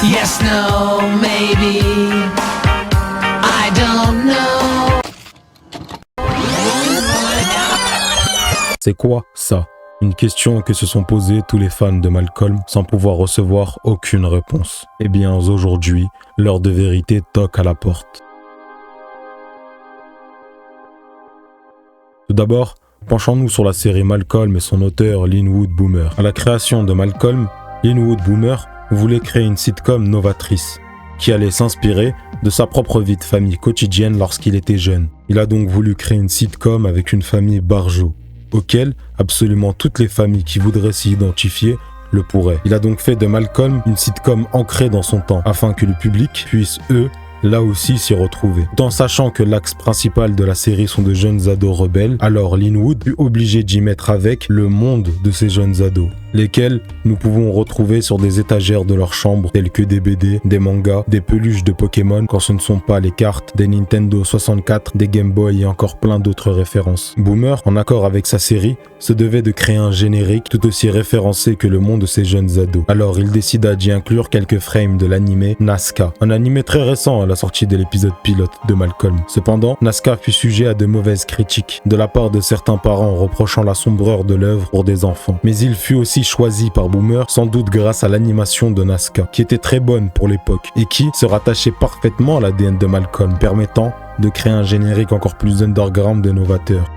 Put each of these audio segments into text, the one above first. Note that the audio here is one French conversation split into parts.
Yes, no, maybe, I don't know. C'est quoi ça? Une question que se sont posées tous les fans de Malcolm sans pouvoir recevoir aucune réponse. Eh bien aujourd'hui, l'heure de vérité toque à la porte. Tout d'abord, penchons-nous sur la série Malcolm et son auteur Linwood Boomer. À la création de Malcolm, Linwood Boomer voulait créer une sitcom novatrice qui allait s'inspirer de sa propre vie de famille quotidienne lorsqu'il était jeune. Il a donc voulu créer une sitcom avec une famille Barjow, auquel absolument toutes les familles qui voudraient s'y identifier le pourraient. Il a donc fait de Malcolm une sitcom ancrée dans son temps, afin que le public puisse, eux, là aussi s'y retrouver. Tout en sachant que l'axe principal de la série sont de jeunes ados rebelles, alors Linwood fut obligé d'y mettre avec le monde de ces jeunes ados, lesquels nous pouvons retrouver sur des étagères de leur chambre, tels que des BD, des mangas, des peluches de Pokémon, quand ce ne sont pas les cartes, des Nintendo 64, des Game Boy et encore plein d'autres références. Boomer, en accord avec sa série, se devait de créer un générique tout aussi référencé que le monde de ces jeunes ados. Alors il décida d'y inclure quelques frames de l'animé Nazca, un animé très récent à la sortie de l'épisode pilote de Malcolm. Cependant, Nazca fut sujet à de mauvaises critiques de la part de certains parents reprochant la sombreur de l'œuvre pour des enfants. Mais il fut aussi choisi par Boomer, sans doute grâce à l'animation de Nazca, qui était très bonne pour l'époque et qui se rattachait parfaitement à l'ADN de Malcolm, permettant de créer un générique encore plus underground et novateur.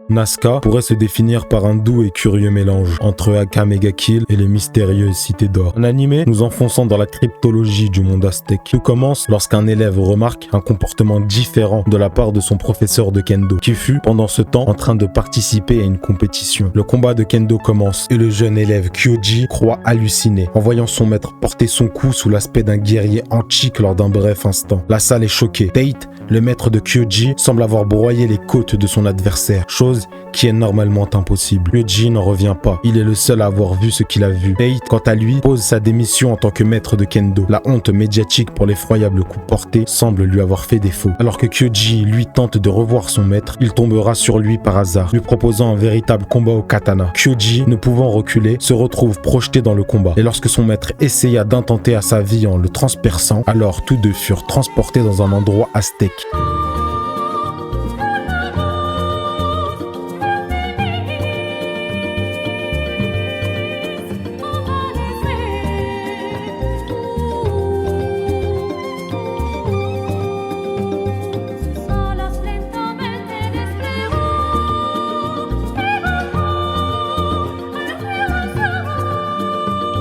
Nazca pourrait se définir par un doux et curieux mélange entre Aka Mega Kill et les mystérieuses cités d'or. Un animé nous enfonçant dans la cryptologie du monde aztèque. Tout commence lorsqu'un élève remarque un comportement différent de la part de son professeur de kendo, qui fut pendant ce temps en train de participer à une compétition. Le combat de kendo commence et le jeune élève Kyoji croit halluciner en voyant son maître porter son coup sous l'aspect d'un guerrier antique lors d'un bref instant. La salle est choquée. Tate, le maître de Kyoji, semble avoir broyé les côtes de son adversaire, chose qui est normalement impossible. Kyoji n'en revient pas. Il est le seul à avoir vu ce qu'il a vu. Tate, quant à lui, pose sa démission en tant que maître de kendo. La honte médiatique pour l'effroyable coup porté semble lui avoir fait défaut. Alors que Kyoji, lui, tente de revoir son maître, il tombera sur lui par hasard, lui proposant un véritable combat au katana. Kyoji, ne pouvant reculer, se retrouve projeté dans le combat. Et lorsque son maître essaya d'intenter à sa vie en le transperçant, alors tous deux furent transportés dans un endroit aztèque.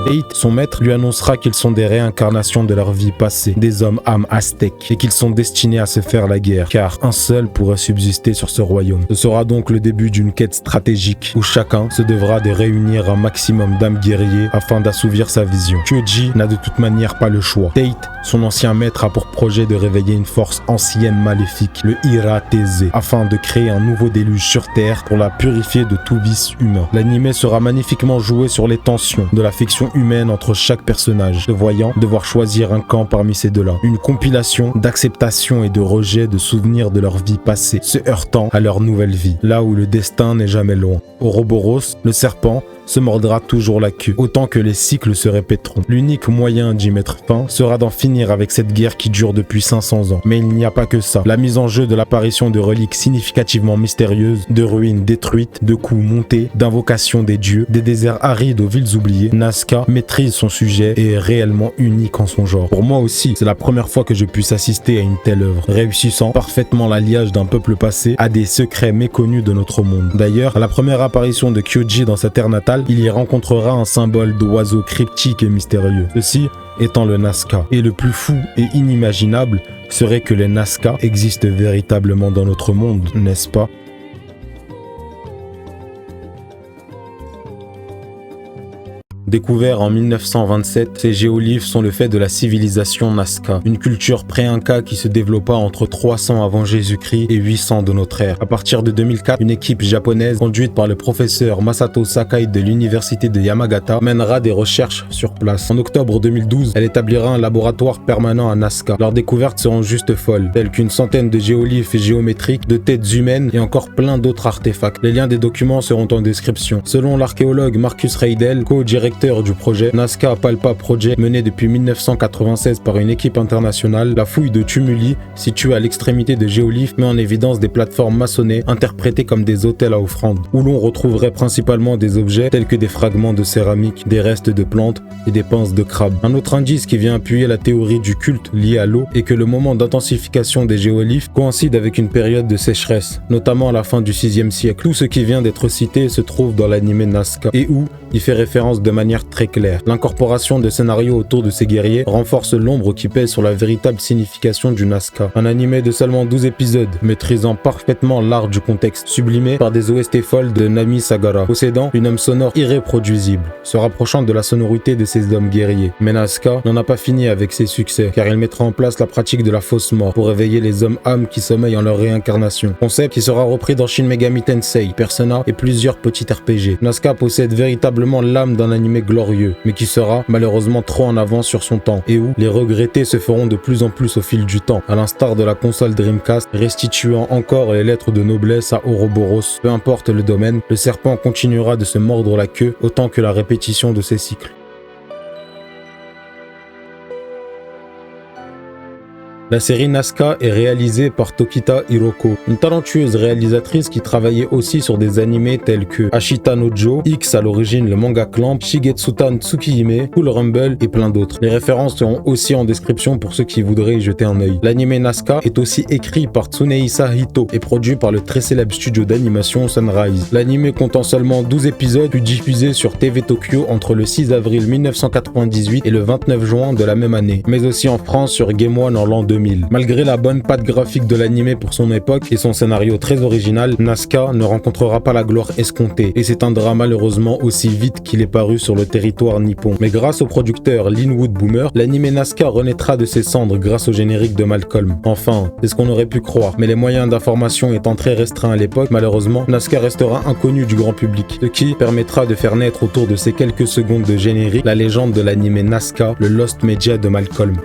Tate, son maître, lui annoncera qu'ils sont des réincarnations de leur vie passée, des hommes âmes aztèques, et qu'ils sont destinés à se faire la guerre, car un seul pourrait subsister sur ce royaume. Ce sera donc le début d'une quête stratégique, où chacun se devra de réunir un maximum d'âmes guerriers afin d'assouvir sa vision. Kyoji n'a de toute manière pas le choix. Tate, son ancien maître, a pour projet de réveiller une force ancienne maléfique, le Ira-Teze, afin de créer un nouveau déluge sur Terre pour la purifier de tout vice humain. L'anime sera magnifiquement joué sur les tensions de l'affection humaine entre chaque personnage, se voyant devoir choisir un camp parmi ces deux-là. Une compilation d'acceptation et de rejet de souvenirs de leur vie passée, se heurtant à leur nouvelle vie, là où le destin n'est jamais loin. Ouroboros, le serpent, se mordra toujours la queue, autant que les cycles se répéteront. L'unique moyen d'y mettre fin sera d'en finir avec cette guerre qui dure depuis 500 ans. Mais il n'y a pas que ça. La mise en jeu de l'apparition de reliques significativement mystérieuses, de ruines détruites, de coups montés, d'invocations des dieux, des déserts arides aux villes oubliées, Nazca maîtrise son sujet et est réellement unique en son genre. Pour moi aussi, c'est la première fois que je puisse assister à une telle œuvre, réussissant parfaitement l'alliage d'un peuple passé à des secrets méconnus de notre monde. D'ailleurs, à la première apparition de Kyoji dans sa terre natale, il y rencontrera un symbole d'oiseau cryptique et mystérieux. Ceci étant le Nazca. Et le plus fou et inimaginable serait que les Nazca existent véritablement dans notre monde, n'est-ce pas? Découverts en 1927, ces géolithes sont le fait de la civilisation Nazca, une culture pré-inca qui se développa entre 300 avant Jésus-Christ et 800 de notre ère. À partir de 2004, une équipe japonaise conduite par le professeur Masato Sakai de l'université de Yamagata mènera des recherches sur place. En octobre 2012, elle établira un laboratoire permanent à Nazca. Leurs découvertes seront juste folles, telles qu'une centaine de géoglyphes géométriques, de têtes humaines et encore plein d'autres artefacts. Les liens des documents seront en description. Selon l'archéologue Marcus Reidel, co-directeur du projet Nazca Palpa Project mené depuis 1996 par une équipe internationale, la fouille de tumuli située à l'extrémité de géoglyphes met en évidence des plateformes maçonnées interprétées comme des autels à offrandes, où l'on retrouverait principalement des objets tels que des fragments de céramique, des restes de plantes et des pinces de crabe. Un autre indice qui vient appuyer la théorie du culte lié à l'eau est que le moment d'intensification des géoglyphes coïncide avec une période de sécheresse, notamment à la fin du 6e siècle. Tout ce qui vient d'être cité se trouve dans l'anime Nazca et où il fait référence de manière très claire. L'incorporation de scénarios autour de ces guerriers renforce l'ombre qui pèse sur la véritable signification du Nazca. Un animé de seulement 12 épisodes, maîtrisant parfaitement l'art du contexte, sublimé par des OST folles de Nami Sagara, possédant une âme sonore irréproduisible, se rapprochant de la sonorité de ces hommes guerriers. Mais Nazca n'en a pas fini avec ses succès, car il mettra en place la pratique de la fausse mort pour réveiller les hommes-âmes qui sommeillent en leur réincarnation. Concept qui sera repris dans Shin Megami Tensei, Persona et plusieurs petits RPG. Nazca possède véritablement l'âme d'un animé glorieux, mais qui sera malheureusement trop en avance sur son temps, et où les regrettés se feront de plus en plus au fil du temps, à l'instar de la console Dreamcast, restituant encore les lettres de noblesse à Ouroboros. Peu importe le domaine, le serpent continuera de se mordre la queue autant que la répétition de ses cycles. La série Nazca est réalisée par Tokita Hiroko, une talentueuse réalisatrice qui travaillait aussi sur des animés tels que Ashita no Jo, X à l'origine le manga Clamp, Shigetsutan Tsukihime, Cool Rumble et plein d'autres. Les références seront aussi en description pour ceux qui voudraient y jeter un œil. L'anime Nazca est aussi écrit par Tsunehisa Hito et produit par le très célèbre studio d'animation Sunrise. L'anime comptant seulement 12 épisodes fut diffusé sur TV Tokyo entre le 6 avril 1998 et le 29 juin de la même année, mais aussi en France sur Game One en l'an 2000. Malgré la bonne patte graphique de l'anime pour son époque et son scénario très original, Nazca ne rencontrera pas la gloire escomptée et s'éteindra malheureusement aussi vite qu'il est paru sur le territoire nippon. Mais grâce au producteur Linwood Boomer, l'anime Nazca renaîtra de ses cendres grâce au générique de Malcolm. Enfin, c'est ce qu'on aurait pu croire, mais les moyens d'information étant très restreints à l'époque, malheureusement, Nazca restera inconnu du grand public, ce qui permettra de faire naître autour de ces quelques secondes de générique la légende de l'anime Nazca, le Lost Media de Malcolm.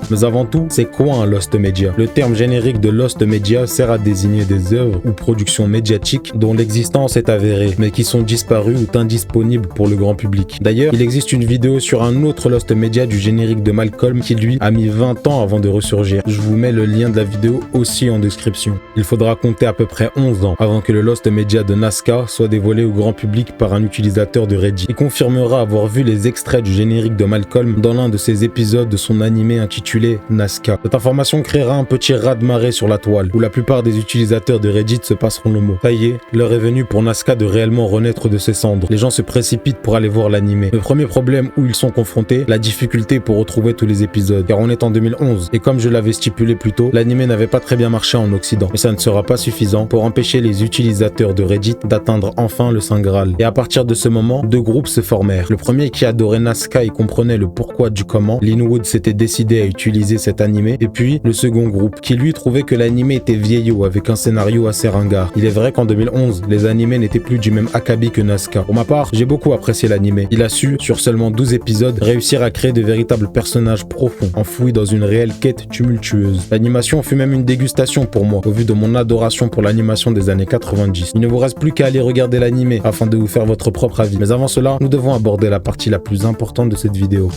Mais avant tout, c'est quoi un Lost Media? Le terme générique de Lost Media sert à désigner des œuvres ou productions médiatiques dont l'existence est avérée, mais qui sont disparues ou indisponibles pour le grand public. D'ailleurs, il existe une vidéo sur un autre Lost Media du générique de Malcolm qui lui a mis 20 ans avant de ressurgir. Je vous mets le lien de la vidéo aussi en description. Il faudra compter à peu près 11 ans avant que le Lost Media de Nazca soit dévoilé au grand public par un utilisateur de Reddit. Il confirmera avoir vu les extraits du générique de Malcolm dans l'un de ses épisodes de son animé intitulé Nazca. Cette information créera un petit raz-de-marée sur la toile, où la plupart des utilisateurs de Reddit se passeront le mot. Ça y est, l'heure est venue pour Nazca de réellement renaître de ses cendres. Les gens se précipitent pour aller voir l'animé. Le premier problème où ils sont confrontés, la difficulté pour retrouver tous les épisodes, car on est en 2011, et comme je l'avais stipulé plus tôt, l'animé n'avait pas très bien marché en Occident. Mais ça ne sera pas suffisant pour empêcher les utilisateurs de Reddit d'atteindre enfin le Saint Graal. Et à partir de ce moment, deux groupes se formèrent. Le premier qui adorait Nazca et comprenait le pourquoi du comment, Linwood s'était décidé à utiliser cet animé, et puis le second groupe qui lui trouvait que l'animé était vieillot avec un scénario assez ringard. Il est vrai qu'en 2011, les animés n'étaient plus du même acabit que Nazca. Pour ma part, j'ai beaucoup apprécié l'animé. Il a su, sur seulement 12 épisodes, réussir à créer de véritables personnages profonds, enfouis dans une réelle quête tumultueuse. L'animation fut même une dégustation pour moi, au vu de mon adoration pour l'animation des années 90. Il ne vous reste plus qu'à aller regarder l'animé afin de vous faire votre propre avis. Mais avant cela, nous devons aborder la partie la plus importante de cette vidéo.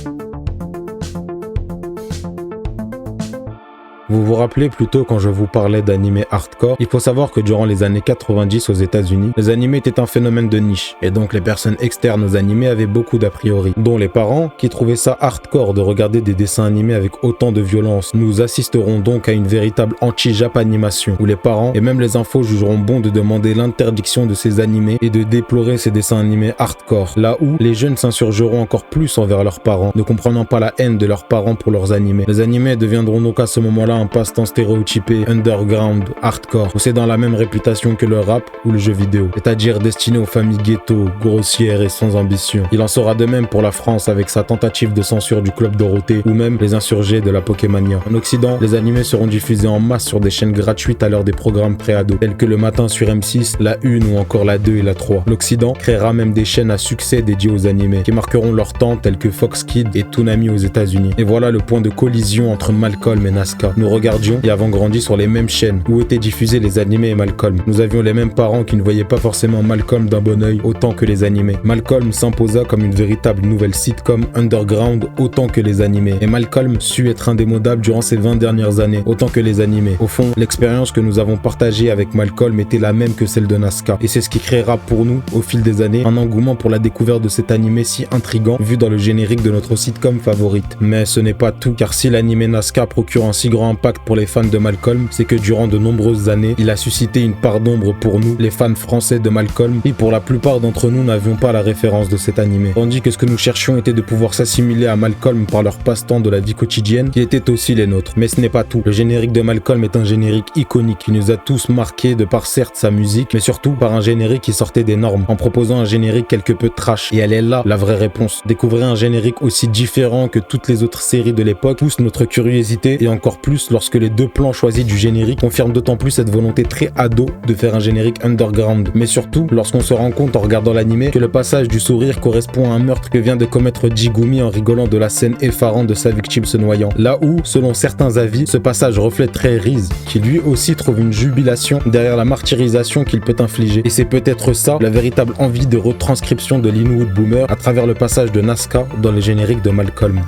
Vous vous rappelez plutôt quand je vous parlais d'animés hardcore, il faut savoir que durant les années 90 aux États-Unis, les animés étaient un phénomène de niche, et donc les personnes externes aux animés avaient beaucoup d'a priori, dont les parents qui trouvaient ça hardcore de regarder des dessins animés avec autant de violence. Nous assisterons donc à une véritable anti-japanimation, où les parents et même les infos jugeront bon de demander l'interdiction de ces animés et de déplorer ces dessins animés hardcore, là où les jeunes s'insurgeront encore plus envers leurs parents, ne comprenant pas la haine de leurs parents pour leurs animés. Les animés deviendront donc à ce moment-là un passe-temps stéréotypé, underground, hardcore, possédant la même réputation que le rap ou le jeu vidéo, c'est-à-dire destiné aux familles ghetto, grossières et sans ambition. Il en sera de même pour la France avec sa tentative de censure du Club Dorothée ou même les insurgés de la Pokémania. En Occident, les animés seront diffusés en masse sur des chaînes gratuites à l'heure des programmes pré-ados, tels que le matin sur M6, la 1 ou encore la 2 et la 3. L'Occident créera même des chaînes à succès dédiées aux animés, qui marqueront leur temps tels que Fox Kids et Toonami aux États-Unis. Et voilà le point de collision entre Malcolm et Nazca. Nous regardions et avons grandi sur les mêmes chaînes où étaient diffusés les animés et Malcolm. Nous avions les mêmes parents qui ne voyaient pas forcément Malcolm d'un bon œil autant que les animés. Malcolm s'imposa comme une véritable nouvelle sitcom underground autant que les animés. Et Malcolm sut être indémodable durant ces 20 dernières années autant que les animés. Au fond, l'expérience que nous avons partagée avec Malcolm était la même que celle de Nazca. Et c'est ce qui créera pour nous, au fil des années, un engouement pour la découverte de cet animé si intrigant vu dans le générique de notre sitcom favorite. Mais ce n'est pas tout, car si l'animé Nazca procure un si grand impact pour les fans de Malcolm, c'est que durant de nombreuses années, il a suscité une part d'ombre pour nous, les fans français de Malcolm, et pour la plupart d'entre nous n'avions pas la référence de cet animé. Tandis que ce que nous cherchions était de pouvoir s'assimiler à Malcolm par leur passe-temps de la vie quotidienne, qui étaient aussi les nôtres. Mais ce n'est pas tout. Le générique de Malcolm est un générique iconique qui nous a tous marqués de par certes sa musique, mais surtout par un générique qui sortait des normes, en proposant un générique quelque peu trash. Et elle est là, la vraie réponse. Découvrir un générique aussi différent que toutes les autres séries de l'époque pousse notre curiosité, et encore plus lorsque les deux plans choisis du générique confirment d'autant plus cette volonté très ado de faire un générique underground. Mais surtout, lorsqu'on se rend compte en regardant l'animé que le passage du sourire correspond à un meurtre que vient de commettre Jigumi en rigolant de la scène effarante de sa victime se noyant. Là où, selon certains avis, ce passage reflèterait Reese, qui lui aussi trouve une jubilation derrière la martyrisation qu'il peut infliger. Et c'est peut-être ça, la véritable envie de retranscription de l'Inwood Boomer à travers le passage de Nazca dans le générique de Malcolm.